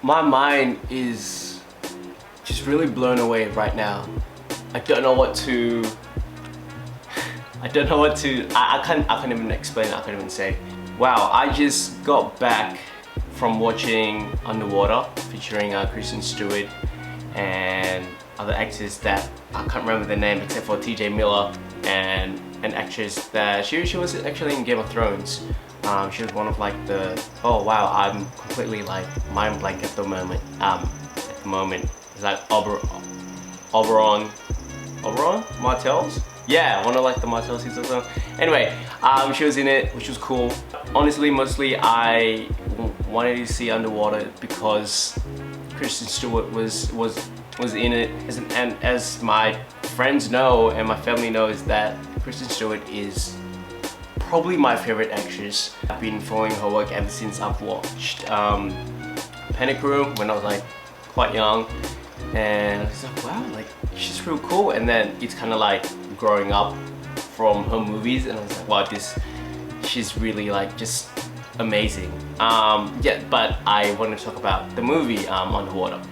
My mind is just really blown away right now. I don't know what to I don't know what to I can't even explain, I can't even say. Wow, I just got back from watching Underwater featuring Kristen Stewart and other actors that I can't remember their name except for TJ Miller, and an actress that she was actually in Game of Thrones. She was one of like the, oh wow, I'm completely like mind blank at the moment. It's like Oberon Martells? Yeah, one of like the Martell sisters. Anyway, she was in it, which was cool. Honestly, mostly I wanted to see Underwater because Kristen Stewart was in it, and as my friends know and my family knows that Kristen Stewart is probably my favorite actress. I've been following her work ever since I've watched Panic Room when I was like quite young, and I was like, wow, like she's real cool. And then it's kind of like growing up from her movies, and I was like, wow, she's really like just amazing. Yeah, but I want to talk about the movie Underwater.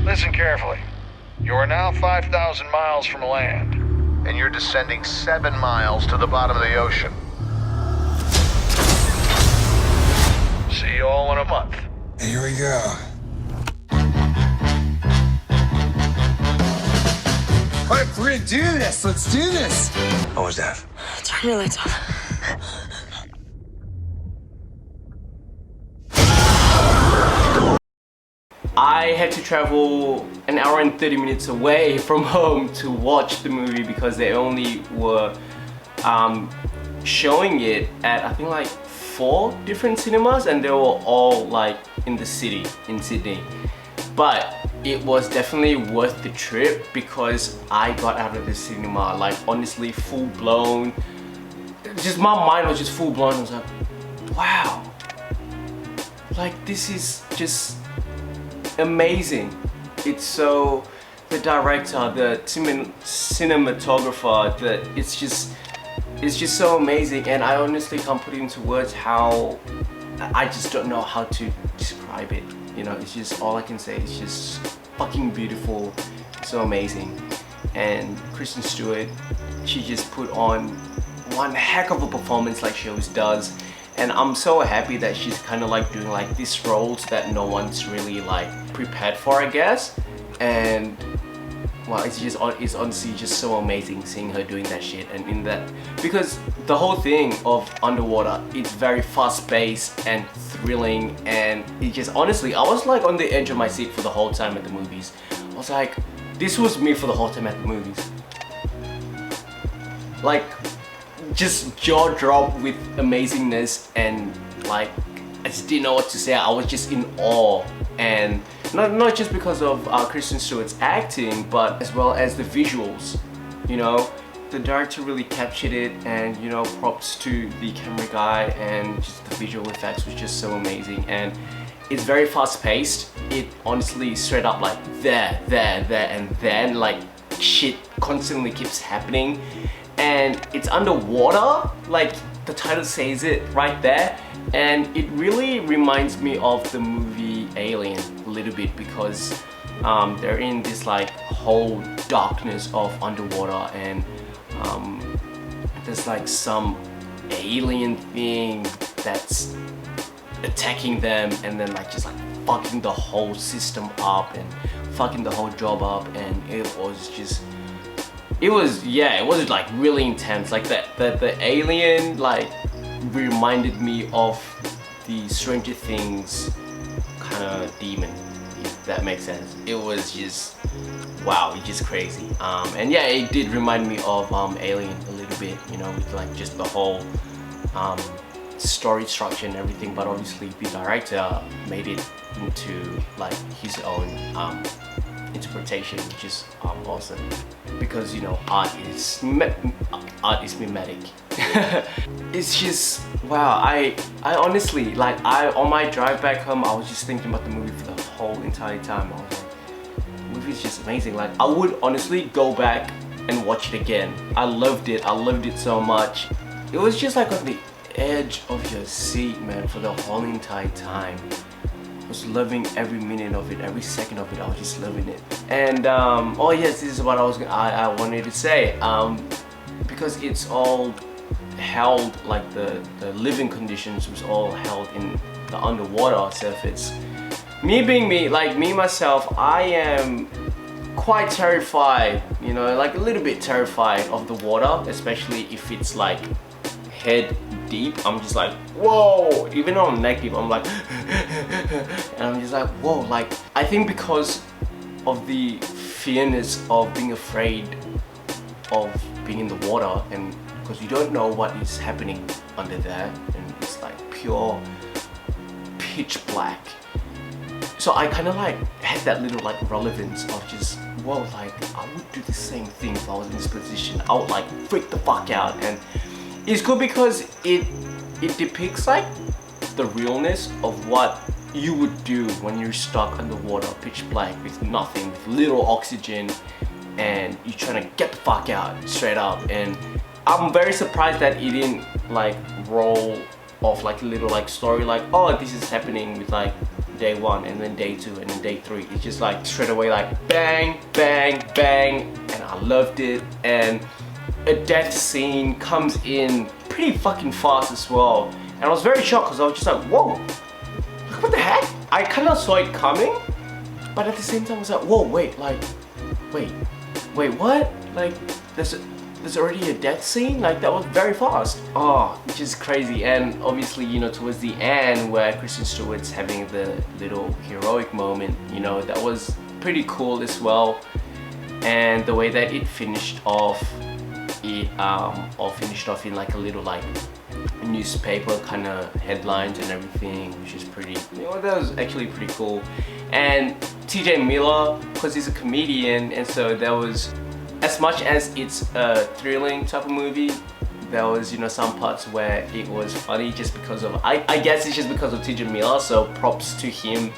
Listen carefully. You are now 5,000 miles from land, and you're descending 7 miles to the bottom of the ocean. See you all in a month. Here we go. All right, we're gonna do this. Let's do this. What was that? Turn your lights off. I had to travel an hour and 30 minutes away from home to watch the movie because they only were showing it at, I think, like 4 different cinemas, and they were all like in the city, in Sydney. But it was definitely worth the trip because I got out of the cinema like honestly full blown. Just my mind was just full blown. I was like, wow, like this is just amazing. It's so, the director, the cinematographer, it's just so amazing, and I honestly can't put it into words how, I just don't know how to describe it. You know, it's just, all I can say is just fucking beautiful, so amazing. And Kristen Stewart, she just put on one heck of a performance like she always does. And I'm so happy that she's kind of like doing like these roles that no one's really like prepared for, I guess. And well, it's honestly just so amazing seeing her doing that shit, and in that, because the whole thing of Underwater, it's very fast paced and thrilling, and it just, honestly, I was like on the edge of my seat for the whole time at the movies. I was like, this was me for the whole time at the movies. Like, just jaw drop with amazingness, and like I just didn't know what to say. I was just in awe, and not just because of Kristen Stewart's acting, but as well as the visuals. You know, the director really captured it, and you know, props to the camera guy, and just the visual effects was just so amazing. And it's very fast paced. It honestly straight up like there, and then like shit constantly keeps happening. And it's underwater, like the title says it right there, and it really reminds me of the movie Alien a little bit, because they're in this like whole darkness of underwater, and there's like some alien thing that's attacking them, and then like just like fucking the whole system up and fucking the whole job up. And it was like really intense. Like the alien like reminded me of the Stranger Things kind of demon, if that makes sense. It was just, wow, it's just crazy. And yeah, it did remind me of Alien a little bit, you know, with like just the whole story structure and everything. But obviously the director made it into like his own interpretation, which is awesome, because you know, art is mimetic. It's just, wow, I honestly, like, on my drive back home, I was just thinking about the movie for the whole entire time. I was like, the movie is just amazing. Like, I would honestly go back and watch it again. I loved it so much. It was just like on the edge of your seat, man, for the whole entire time. I was loving every minute of it, every second of it. I was just loving it. And oh yes, this is what I wanted to say. Because it's all held, like the living conditions was all held in the underwater surface. Me being me, like me myself, I am quite terrified, you know, like a little bit terrified of the water, especially if it's like head deep. I'm just like, whoa, even though I'm neck deep, I'm like and I'm just like, whoa. Like, I think because of the fearness of being afraid of being in the water, and because you don't know what is happening under there, and it's like pure pitch black. So I kind of like had that little like relevance of just, whoa, like I would do the same thing if I was in this position. I would like freak the fuck out. And it's good because it depicts like the realness of what you would do when you're stuck underwater, pitch black, with nothing, with little oxygen, and you're trying to get the fuck out straight up. And I'm very surprised that it didn't like roll off like a little like story like, oh, this is happening with like day 1 and then day 2 and then day 3. It's just like straight away like bang, bang, bang, and I loved it. And a death scene comes in pretty fucking fast as well. And I was very shocked because I was just like, whoa, like, what the heck? I kind of saw it coming, but at the same time I was like, whoa, wait, like, wait, what? Like, there's already a death scene? Like, that was very fast. Oh, which is crazy. And obviously, you know, towards the end where Kristen Stewart's having the little heroic moment, you know, that was pretty cool as well. And the way that it finished off, all finished off in like a little like newspaper kind of headlines and everything, which is pretty, you know, that was actually pretty cool. And TJ Miller, because he's a comedian, and so there was, as much as it's a thrilling type of movie, there was, you know, some parts where it was funny just because of, I guess it's just because of TJ Miller, so props to him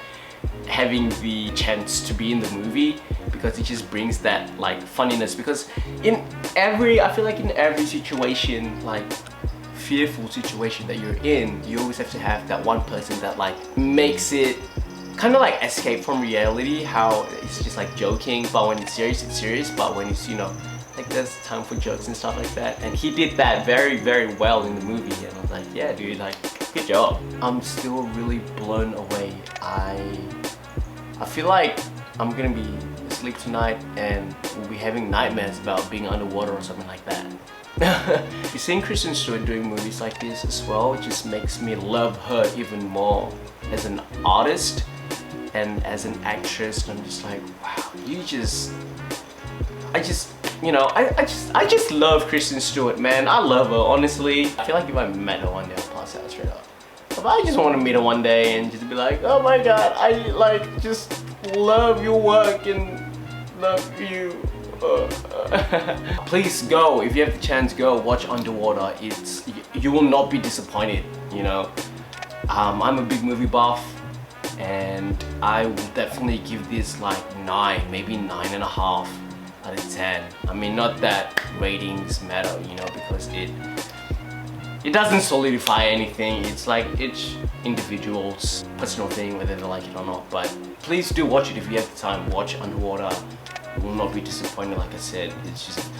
having the chance to be in the movie, because it just brings that like funniness. Because in every, I feel like in every situation, like fearful situation that you're in, you always have to have that one person that like makes it kind of like escape from reality, how it's just like joking, but when it's serious, but when it's, you know, like there's time for jokes and stuff like that. And he did that very, very well in the movie, and I was like, yeah dude, like good job. I'm still really blown away. I feel like I'm gonna be asleep tonight and we'll be having nightmares about being underwater or something like that. You're seeing Kristen Stewart doing movies like this as well, it just makes me love her even more as an artist and as an actress. And I'm just like, wow, I just love Kristen Stewart, man. I love her, honestly. I feel like if I met her one day, I'll pass out straight up. But I just want to meet her one day and just be like, oh my god, I like just love your work and love you. Please go, if you have the chance, go watch Underwater. You will not be disappointed, you know. I'm a big movie buff, and I will definitely give this like 9, maybe 9.5 out of 10. I mean, not that ratings matter, you know, because it doesn't solidify anything. It's like each individual's personal thing, whether they like it or not. But please do watch it if you have the time. Watch Underwater. You will not be disappointed. Like I said, it's just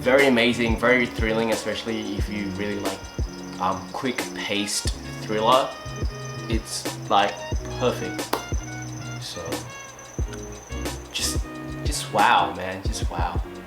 very amazing, very thrilling, especially if you really like quick-paced thriller. It's like perfect. So just wow, man, just wow.